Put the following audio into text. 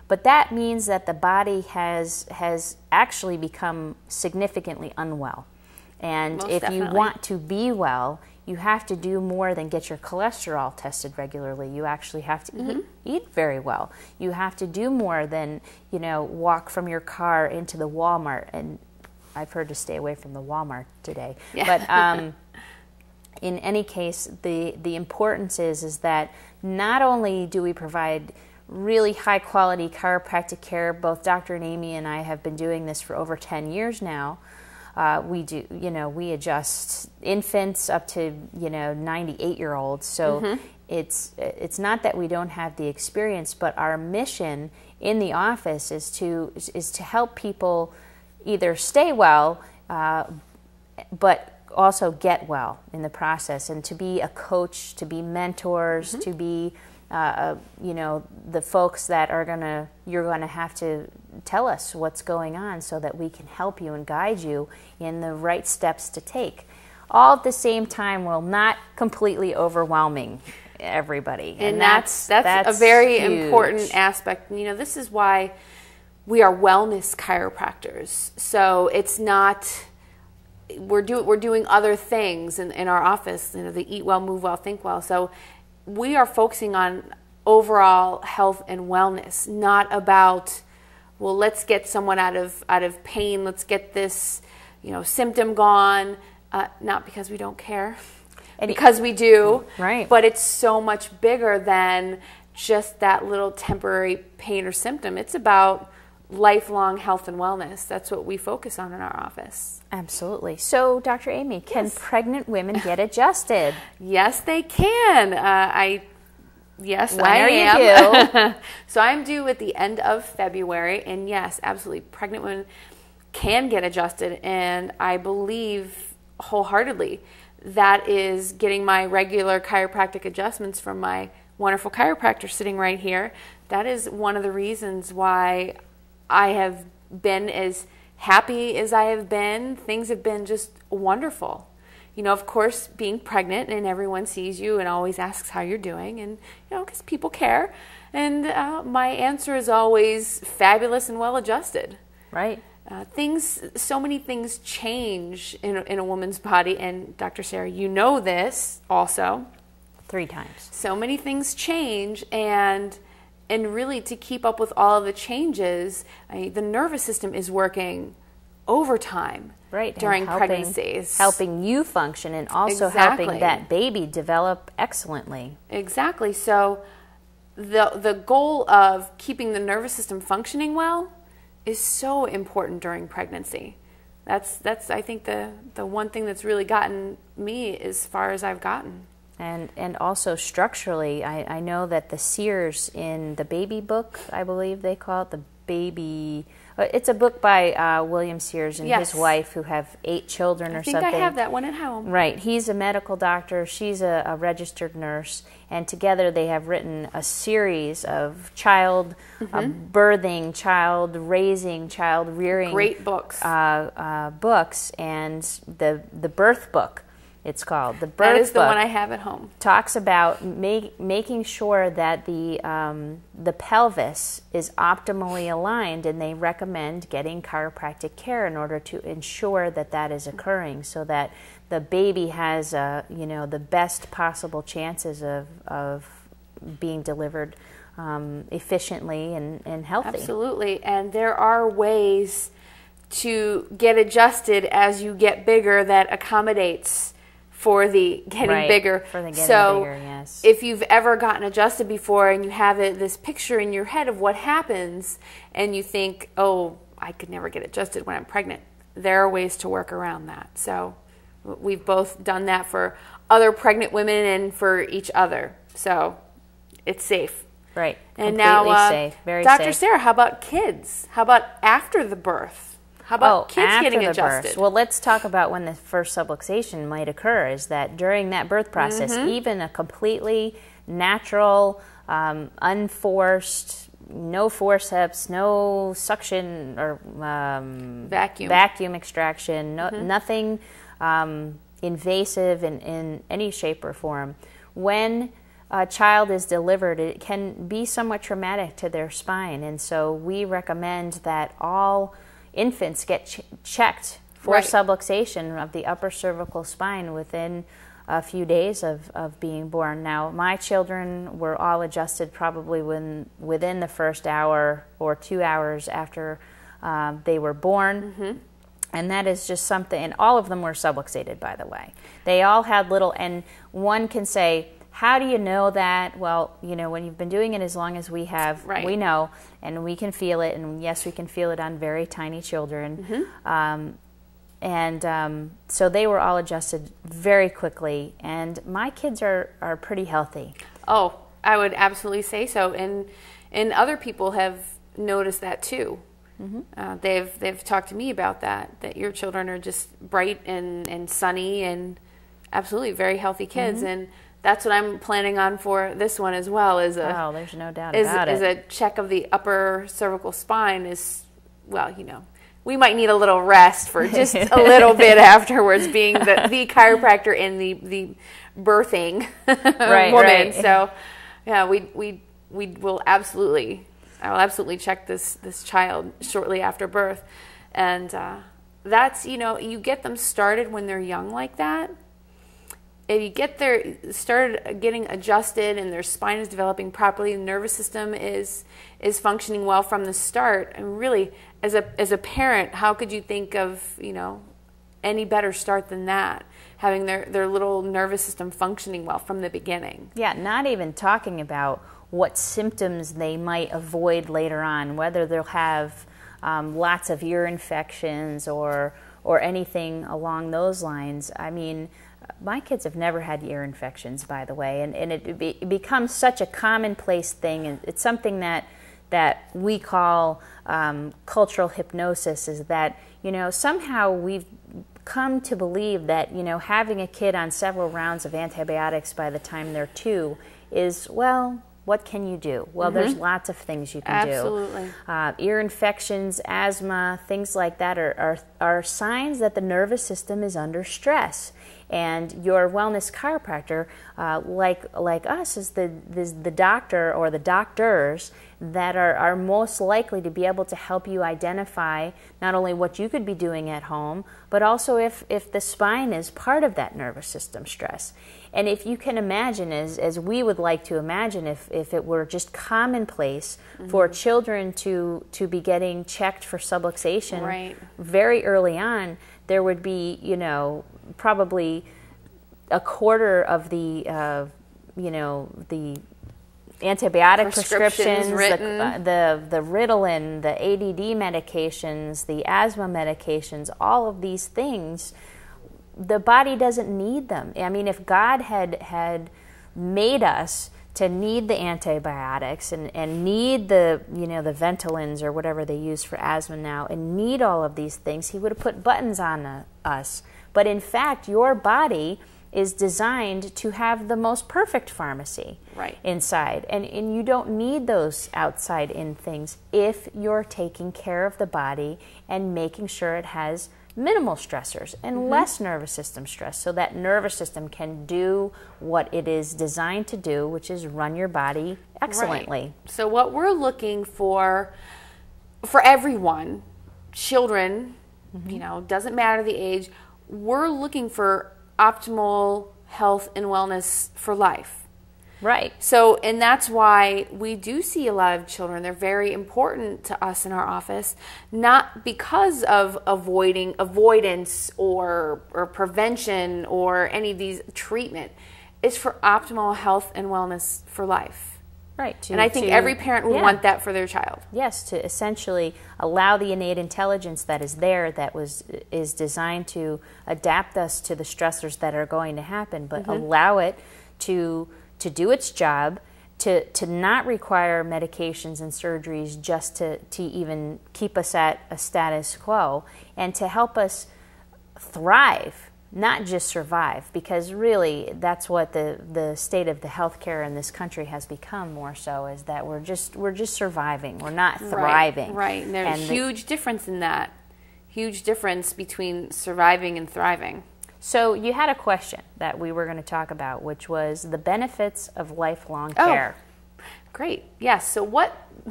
But that means that the body has actually become significantly unwell. And Most if definitely. you want to be well, you have to do more than get your cholesterol tested regularly. You actually have to eat very well. You have to do more than, walk from your car into the Walmart. And I've heard to stay away from the Walmart today. Yeah. But in any case, the importance is that not only do we provide really high quality chiropractic care, both Dr. and Amy and I have been doing this for over 10 years now. We adjust infants up to 98-year-olds. So it's not that we don't have the experience, but our mission in the office is to help people either stay well, but also get well in the process, and to be a coach, to be mentors, to be the folks that you're gonna have to tell us what's going on so that we can help you and guide you in the right steps to take. All at the same time, while not completely overwhelming everybody. And that's a very important aspect. This is why we are wellness chiropractors. So it's not, we're doing other things in our office, the eat well, move well, think well. So we are focusing on overall health and wellness, not about, well, let's get someone out of pain, let's get this symptom gone. Not because we don't care, because we do. Right. But it's so much bigger than just that little temporary pain or symptom. It's about lifelong health and wellness. That's what we focus on in our office. Absolutely. So, Dr. Amy, can pregnant women get adjusted? Yes, they can. Yes, when I are am. You due? So I'm due at the end of February, and yes, absolutely, pregnant women can get adjusted, and I believe wholeheartedly that is getting my regular chiropractic adjustments from my wonderful chiropractor sitting right here. That is one of the reasons why I have been as happy as I have been. Things have been just wonderful. Of course, being pregnant and everyone sees you and always asks how you're doing, and, because people care. And my answer is always fabulous and well adjusted. Right. So many things change in a woman's body, and Dr. Sarah, you know this also. 3 times. So many things change, and really to keep up with all of the changes, the nervous system is working overtime during pregnancies. Helping you function and also helping that baby develop excellently. Exactly. So the goal of keeping the nervous system functioning well is so important during pregnancy. That's I think the one thing that's really gotten me as far as I've gotten. And also structurally, I know that the Sears in the baby book, I believe they call it, the baby, it's a book by William Sears and his wife who have 8 children or something. I think I have that one at home. Right. He's a medical doctor. She's a registered nurse. And together they have written a series of child birthing, child raising, child rearing. Great books. Books. And the birth book, it's called. The birth That is the book one I have at home. Talks about making sure that the pelvis is optimally aligned, and they recommend getting chiropractic care in order to ensure that is occurring, so that the baby has the best possible chances of being delivered efficiently and healthy. Absolutely, and there are ways to get adjusted as you get bigger that accommodates for the getting bigger. For the getting bigger, yes. If you've ever gotten adjusted before and you have this picture in your head of what happens and you think, oh, I could never get adjusted when I'm pregnant, there are ways to work around that. So we've both done that for other pregnant women and for each other. So it's safe. Right. And completely now, safe. Very Dr. safe. Sarah, how about kids? How about after the birth? How about kids getting adjusted? Birth. Well, let's talk about when the first subluxation might occur. Is that during that birth process, even a completely natural, unforced, no forceps, no suction or vacuum extraction, nothing invasive in any shape or form. When a child is delivered, it can be somewhat traumatic to their spine. And so we recommend that all infants get checked for subluxation of the upper cervical spine within a few days of being born. Now, my children were all adjusted probably within the first hour or 2 hours after they were born. And that is just something, and all of them were subluxated, by the way. They all had little, and one can say, how do you know that? Well, you know, when you've been doing it as long as we have, we know, and we can feel it, and yes, we can feel it on very tiny children. So they were all adjusted very quickly, and my kids are pretty healthy. Oh, I would absolutely say so, and other people have noticed that too. They've talked to me about that your children are just bright and sunny and absolutely very healthy kids, and that's what I'm planning on for this one as well. There's no doubt about it. Is a check of the upper cervical spine well, you know, we might need a little rest for just a little bit afterwards, being the chiropractor and the birthing woman. So, yeah, we will absolutely. I will absolutely check this child shortly after birth, and that's, you know, you get them started when they're young like that. If you started getting adjusted and their spine is developing properly, the nervous system is functioning well from the start. And really, as a parent, how could you think of, you know, any better start than that? Having their little nervous system functioning well from the beginning. Yeah, not even talking about what symptoms they might avoid later on, whether they'll have lots of ear infections or anything along those lines. I mean, my kids have never had ear infections, by the way, and it becomes such a commonplace thing, and it's something that we call cultural hypnosis, is that, you know, somehow we've come to believe that, you know, having a kid on several rounds of antibiotics by the time they're 2 is, well, what can you do? Well, there's lots of things you can do. Ear infections, asthma, things like that are signs that the nervous system is under stress. And your wellness chiropractor, like us, is the doctor or the doctors that are most likely to be able to help you identify not only what you could be doing at home, but also if the spine is part of that nervous system stress. And if you can imagine, as we would like to imagine, if it were just commonplace for children to be getting checked for subluxation very early on, there would be, you know, probably a quarter of the, you know, the antibiotic prescriptions, the Ritalin, the ADD medications, the asthma medications, all of these things, the body doesn't need them. I mean, if God had made us to need the antibiotics and need the, you know, the Ventolins or whatever they use for asthma now, and need all of these things, he would have put buttons on us. But in fact, your body is designed to have the most perfect pharmacy inside. And you don't need those outside in things if you're taking care of the body and making sure it has minimal stressors and less nervous system stress, so that nervous system can do what it is designed to do, which is run your body excellently. So what we're looking for everyone, children, you know, doesn't matter the age, we're looking for optimal health and wellness for life. So, and that's why we do see a lot of children. They're very important to us in our office, not because of avoidance or prevention or any of these treatment. It's for optimal health and wellness for life. And I think every parent would want that for their child. Yes, to essentially allow the innate intelligence that is there, that is designed to adapt us to the stressors that are going to happen, but allow it to do its job, to not require medications and surgeries just to even keep us at a status quo, and to help us thrive, not just survive, because really that's what the state of the healthcare in this country has become more so, is that we're just surviving, we're not thriving. And there's a huge difference in that, huge difference between surviving and thriving. So you had a question that we were going to talk about, which was the benefits of lifelong care. Great. Yes. So what